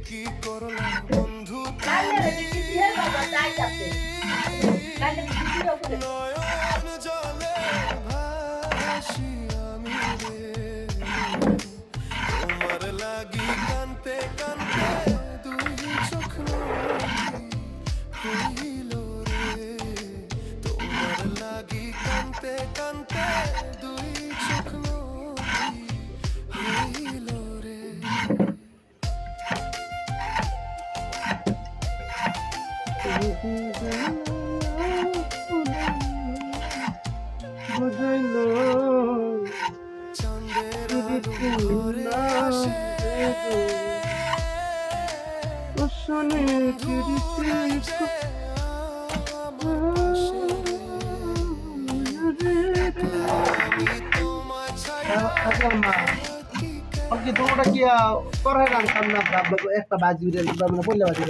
কি করলাম বন্ধু নয়ন জলে ভাসি আমি রে তোমার লাগি কানতে কানতে দুই চোখ হইল রে তোমার লাগি কানতে কানতে দুই চোখ হইল রে বুঝাইলো চাঁদের আলো ঘরে আসে শোনে ধুলাই যে আমার পাশে আমি তোমায় ছাড়া কি তোমরা কি করে রাখতাম না একটা বাজি বললে বাজি